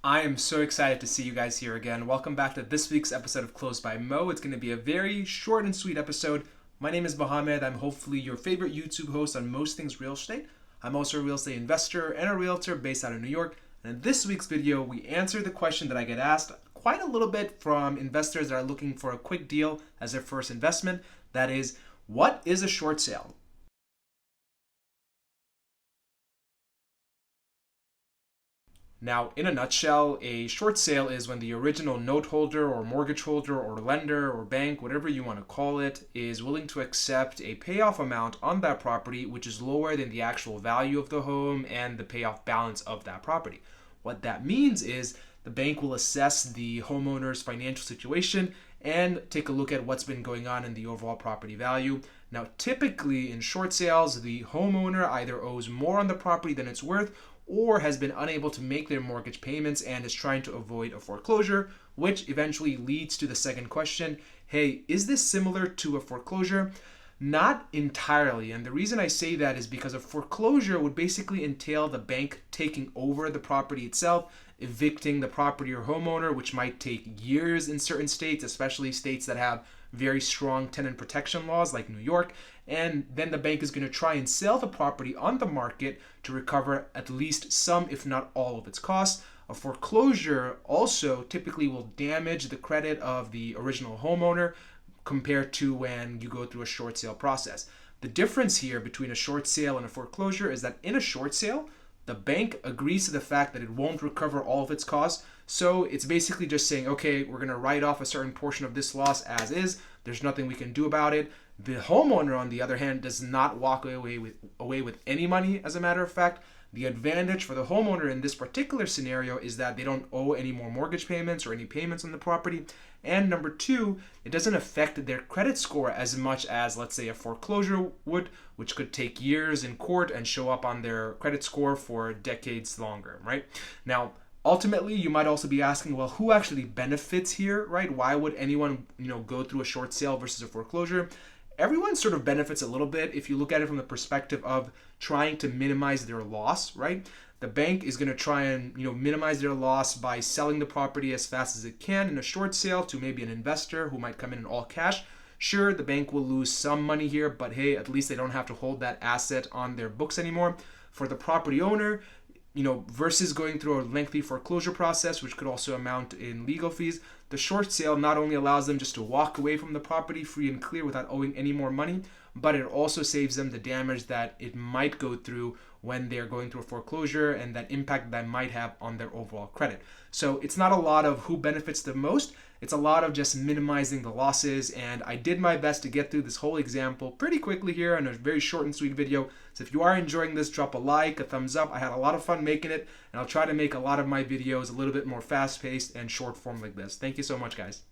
I am so excited to see you guys here again. Welcome back to this week's episode of Closed by Mo. It's going to be a very short and sweet episode. My name is Mohammed. I'm hopefully your favorite YouTube host on most things real estate. I'm also a real estate investor and a realtor based out of New York. And in this week's video, we answer the question that I get asked quite a little bit from investors that are looking for a quick deal as their first investment. That is, what is a short sale? Now, in a nutshell, a short sale is when the original note holder or mortgage holder or lender or bank, whatever you want to call it, is willing to accept a payoff amount on that property which is lower than the actual value of the home and the payoff balance of that property. What that means is the bank will assess the homeowner's financial situation and take a look at what's been going on in the overall property value. Now, typically in short sales, the homeowner either owes more on the property than it's worth or has been unable to make their mortgage payments and is trying to avoid a foreclosure, which eventually leads to the second question. Hey, is this similar to a foreclosure? Not entirely. And the reason I say that is because a foreclosure would basically entail the bank taking over the property itself, evicting the property or homeowner, which might take years in certain states, especially states that have very strong tenant protection laws like New York. And then the bank is going to try and sell the property on the market to recover at least some, if not all, of its costs. A foreclosure also typically will damage the credit of the original homeowner compared to when you go through a short sale process. The difference here between a short sale and a foreclosure is that in a short sale, the bank agrees to the fact that it won't recover all of its costs. So it's basically just saying, okay, we're going to write off a certain portion of this loss as is. There's nothing we can do about it. The homeowner, on the other hand, does not walk away with any money, as a matter of fact. The advantage for the homeowner in this particular scenario is that they don't owe any more mortgage payments or any payments on the property. And number two, it doesn't affect their credit score as much as, let's say, a foreclosure would, which could take years in court and show up on their credit score for decades longer, right? Now, ultimately, you might also be asking, well, who actually benefits here, right? Why would anyone, go through a short sale versus a foreclosure? Everyone sort of benefits a little bit if you look at it from the perspective of trying to minimize their loss, right? The bank is going to try and minimize their loss by selling the property as fast as it can in a short sale to maybe an investor who might come in all cash. Sure, the bank will lose some money here, but hey, at least they don't have to hold that asset on their books anymore. For the property owner, versus going through a lengthy foreclosure process, which could also amount in legal fees, the short sale not only allows them just to walk away from the property free and clear without owing any more money, but it also saves them the damage that it might go through when they're going through a foreclosure and that impact that might have on their overall credit. So it's not a lot of who benefits the most. It's a lot of just minimizing the losses, and I did my best to get through this whole example pretty quickly here in a very short and sweet video. So if you are enjoying this, drop a like, a thumbs up. I had a lot of fun making it, and I'll try to make a lot of my videos a little bit more fast-paced and short form like this. Thank you so much, guys.